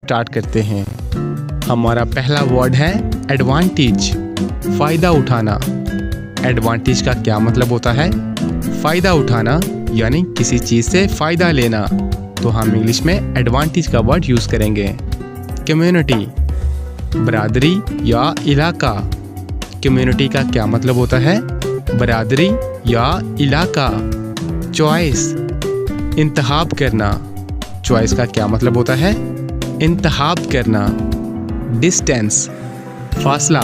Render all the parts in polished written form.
Start करते हैं। हमारा पहला वर्ड है एडवांटेज, फ़ायदा उठाना। एडवांटेज का क्या मतलब होता है? फ़ायदा उठाना यानी किसी चीज़ से फ़ायदा लेना। तो हम इंग्लिश में एडवांटेज का वर्ड यूज़ करेंगे। कम्युनिटी, बरादरी या इलाका। कम्युनिटी का क्या मतलब होता है? बरादरी या इलाका। चॉइस, इंतखाब करना। चॉइस का क्या मतलब होता है? इंतखाब करना। डिस्टेंस, फासला।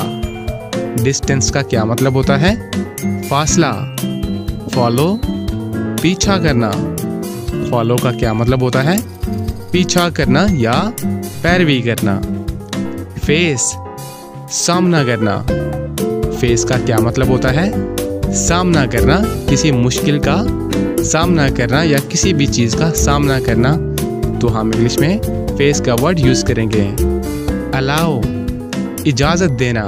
डिस्टेंस का क्या मतलब होता है? फासला। फॉलो, पीछा करना। फॉलो का क्या मतलब होता है? पीछा करना या पैरवी करना। फेस, सामना करना। फेस का क्या मतलब होता है? सामना करना, किसी मुश्किल का सामना करना या किसी भी चीज़ का सामना करना। तो हम इंग्लिश में फेस का वर्ड यूज़ करेंगे। अलाउ, इजाज़त देना।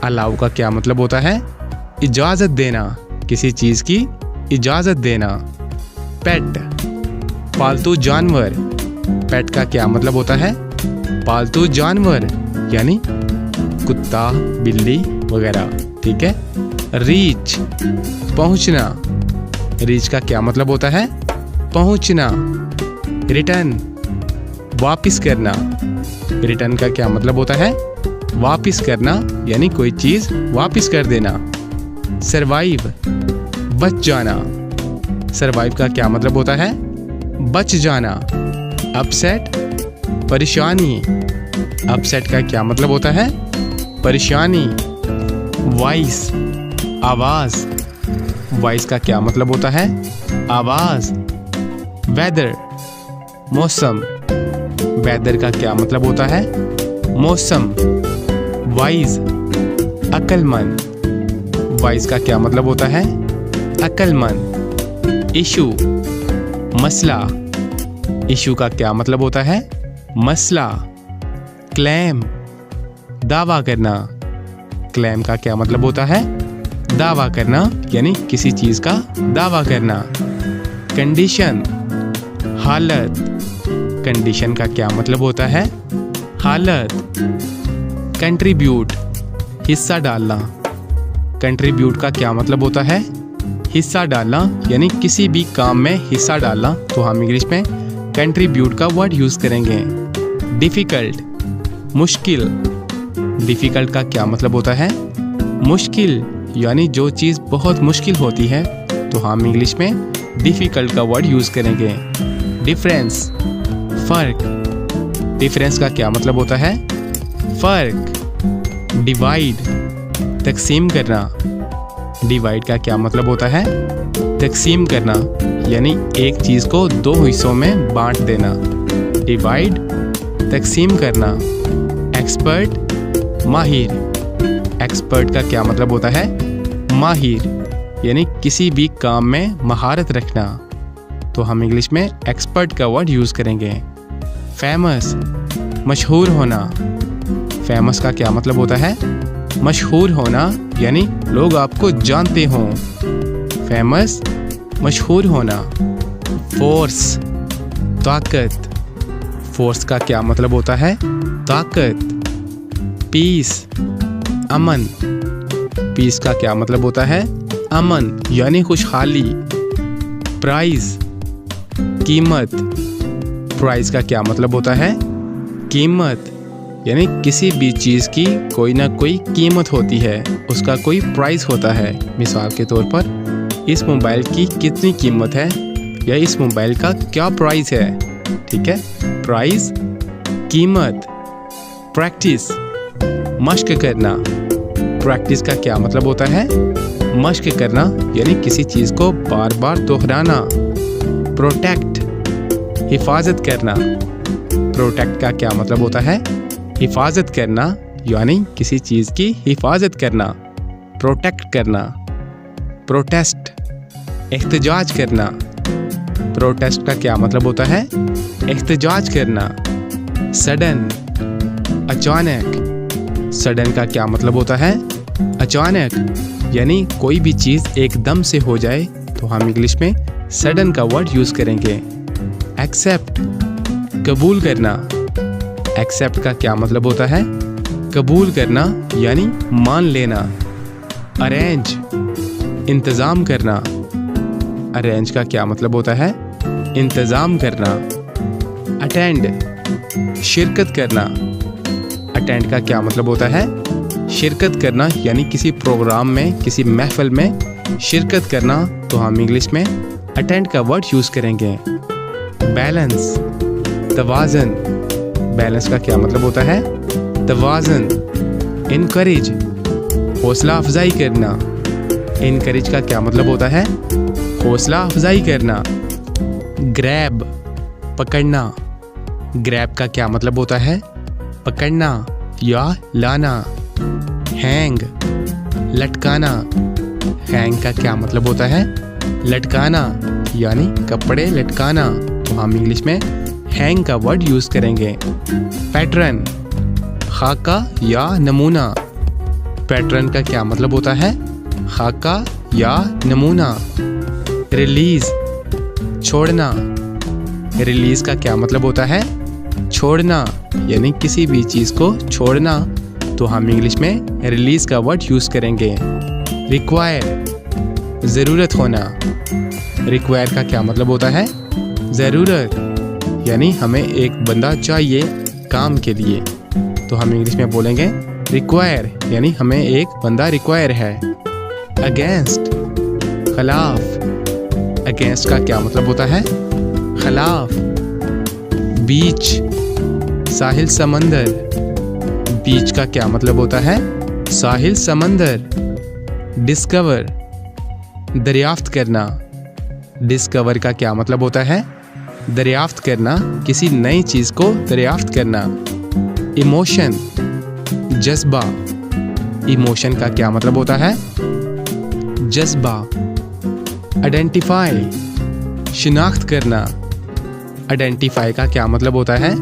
अलाउ का क्या मतलब होता है? इजाज़त देना, किसी चीज़ की इजाज़त देना। पेट, पालतू जानवर। पेट का क्या मतलब होता है? पालतू जानवर यानी कुत्ता, बिल्ली वगैरह। ठीक है। रीच, पहुंचना। रीच का क्या मतलब होता है? पहुंचना। रिटर्न, वापस करना। रिटर्न का क्या मतलब होता है? वापस करना यानी कोई चीज़ वापस कर देना। सरवाइव, बच जाना। सरवाइव का क्या मतलब होता है? बच जाना। अपसेट, परेशानी। अपसेट का क्या मतलब होता है? परेशानी। वॉइस, आवाज़। वॉइस का क्या मतलब होता है? आवाज़। वेदर, मौसम। वेदर का क्या मतलब होता है? मौसम। वाइज, अक्लमंद। वाइज का क्या मतलब होता है? अक्लमंद। इशू, मसला। इशू का क्या मतलब होता है? मसला। क्लेम, दावा करना। क्लेम का क्या मतलब होता है? दावा करना यानी किसी चीज़ का दावा करना। कंडीशन, हालत। कंडीशन का क्या मतलब होता है? हालत। कंट्रीब्यूट, हिस्सा डालना। कंट्रीब्यूट का क्या मतलब होता है? हिस्सा डालना यानी किसी भी काम में हिस्सा डालना। तो हम इंग्लिश में कंट्रीब्यूट का वर्ड यूज़ करेंगे। डिफ़िकल्ट, मुश्किल। डिफ़िकल्ट का क्या मतलब होता है? मुश्किल यानी जो चीज़ बहुत मुश्किल होती है। तो हम इंग्लिश में डिफ़िकल्ट का वर्ड यूज़ करेंगे। डिफरेंस, फ़र्क। डिफरेंस का क्या मतलब होता है? फ़र्क। डिवाइड, तकसीम करना। डिवाइड का क्या मतलब होता है? तकसीम करना यानी एक चीज़ को दो हिस्सों में बांट देना। डिवाइड, तकसीम करना। एक्सपर्ट, माहिर। एक्सपर्ट का क्या मतलब होता है? माहिर यानी किसी भी काम में महारत रखना। तो हम इंग्लिश में एक्सपर्ट का वर्ड यूज़ करेंगे। फेमस, मशहूर होना। फेमस का क्या मतलब होता है? मशहूर होना यानी लोग आपको जानते हों। फेमस, मशहूर होना। फोर्स, ताकत। फोर्स का क्या मतलब होता है? ताकत। पीस, अमन। पीस का क्या मतलब होता है? अमन यानी खुशहाली। प्राइस, कीमत। प्राइस का क्या मतलब होता है? कीमत यानी किसी भी चीज़ की कोई ना कोई कीमत होती है, उसका कोई प्राइस होता है। मिसाल के तौर पर इस मोबाइल की कितनी कीमत है या इस मोबाइल का क्या प्राइस है। ठीक है। प्राइस, कीमत। प्रैक्टिस, मश्क करना। प्रैक्टिस का क्या मतलब होता है? मश्क करना यानी किसी चीज़ को बार बार दोहराना। प्रोटेक्ट, हिफाजत करना। प्रोटेक्ट का क्या मतलब होता है? हिफाजत करना यानी किसी चीज़ की हिफाजत करना, प्रोटेक्ट करना। प्रोटेस्ट, एहतजाज करना। प्रोटेस्ट का क्या मतलब होता है? एहतजाज करना। सडन, अचानक। सडन का क्या मतलब होता है? अचानक यानी कोई भी चीज़ एकदम से हो जाए। तो हम इंग्लिश में सडन का वर्ड यूज़ करेंगे। एक्सेप्ट, कबूल करना। एक्सेप्ट का क्या मतलब होता है? कबूल करना यानी मान लेना। अरेंज इंतज़ाम करना। अरेंज का क्या मतलब होता है? इंतज़ाम करना। अटेंड शिरकत करना। अटेंड का क्या मतलब होता है? शिरकत करना यानी किसी प्रोग्राम में, किसी महफिल में शिरकत करना, तो हम इंग्लिश में अटेंड का वर्ड यूज़ करेंगे। बैलेंस तवाज़न। बैलेंस का क्या मतलब होता है? तवाज़न। इनकरेज हौसला अफजाई करना। इनकरेज का क्या मतलब होता है? हौसला अफजाई करना। ग्रैब पकड़ना। ग्रैब का क्या मतलब होता है? पकड़ना या लाना। हैंग लटकाना। हैंग का क्या मतलब होता है? लटकाना यानी कपड़े लटकाना, तो हम इंग्लिश में हैंग का वर्ड यूज़ करेंगे। पैटर्न खाका या नमूना। पैटर्न का क्या मतलब होता है? खाका या नमूना। रिलीज छोड़ना। रिलीज का क्या मतलब होता है? छोड़ना यानी किसी भी चीज़ को छोड़ना, तो हम इंग्लिश में रिलीज का वर्ड यूज़ करेंगे। रिक्वायर ज़रूरत होना। रिक्वायर का क्या मतलब होता है? ज़रूरत यानी हमें एक बंदा चाहिए काम के लिए, तो हम इंग्लिश में बोलेंगे रिक्वायर यानी हमें एक बंदा रिक्वायर है। अगेंस्ट खिलाफ। अगेंस्ट का क्या मतलब होता है? खिलाफ। बीच साहिल समंदर। बीच का क्या मतलब होता है? साहिल समंदर। डिस्कवर दरियाफ्त करना। डिस्कवर का क्या मतलब होता है? दरियाफ्त करना, किसी नई चीज़ को दरियाफ्त करना। इमोशन जज्बा। इमोशन का क्या मतलब होता है? जज्बा। आइडेंटिफाई शिनाख्त करना। आइडेंटिफाई का क्या मतलब होता है?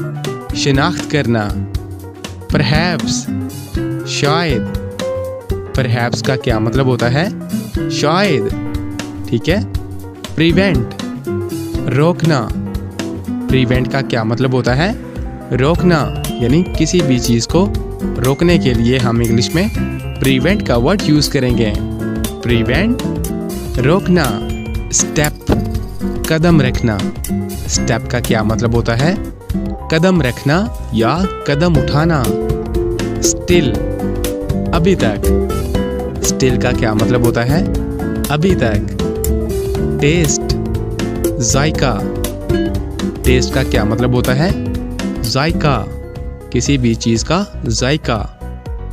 शिनाख्त करना। परहैप्स शायद। परहैप्स का क्या मतलब होता है? शायद। ठीक है। प्रिवेंट रोकना। प्रिवेंट का क्या मतलब होता है? रोकना यानी किसी भी चीज़ को रोकने के लिए हम इंग्लिश में प्रिवेंट का वर्ड यूज़ करेंगे। प्रिवेंट रोकना। स्टेप कदम रखना। स्टेप का क्या मतलब होता है? कदम रखना या कदम उठाना। स्टिल अभी तक। स्टिल का क्या मतलब होता है? अभी तक। टेस्ट जायका। टेस्ट का क्या मतलब होता है? जायका किसी भी चीज़ का जायका।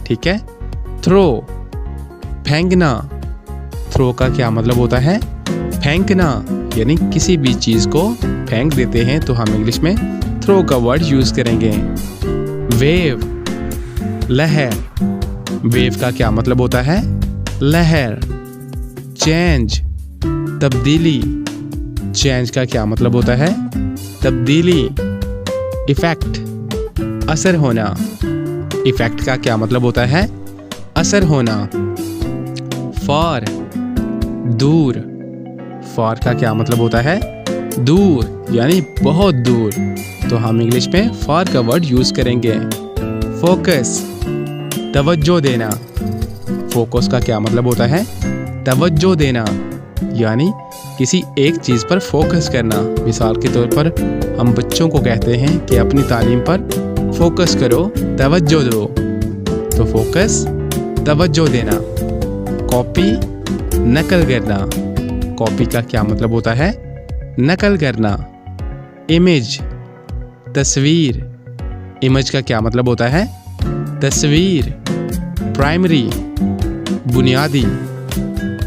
ठीक है। थ्रो फेंकना। थ्रो का क्या मतलब होता है? फेंकना यानी किसी भी चीज़ को फेंक देते हैं, तो हम इंग्लिश में थ्रो का वर्ड यूज़ करेंगे। वेव लहर। वेव का क्या मतलब होता है? लहर। चेंज तब्दीली। चेंज का क्या मतलब होता है? तब्दीली। इफेक्ट असर होना। इफेक्ट का क्या मतलब होता है? असर होना। फार दूर। फार का क्या मतलब होता है? दूर यानी बहुत दूर, तो हम इंग्लिश में फार का वर्ड यूज़ करेंगे। फोकस तवज्जो देना। फोकस का क्या मतलब होता है? तवज्जो देना यानी किसी एक चीज़ पर फोकस करना। मिसाल के तौर पर हम बच्चों को कहते हैं कि अपनी तालीम पर फोकस करो, तवज्जो दो, तो फोकस तवज्जो देना। कॉपी नकल करना। कॉपी का क्या मतलब होता है? नकल करना। इमेज तस्वीर। इमेज का क्या मतलब होता है? तस्वीर। प्राइमरी बुनियादी।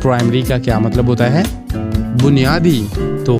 प्राइमरी का क्या मतलब होता है? बुनियादी। तो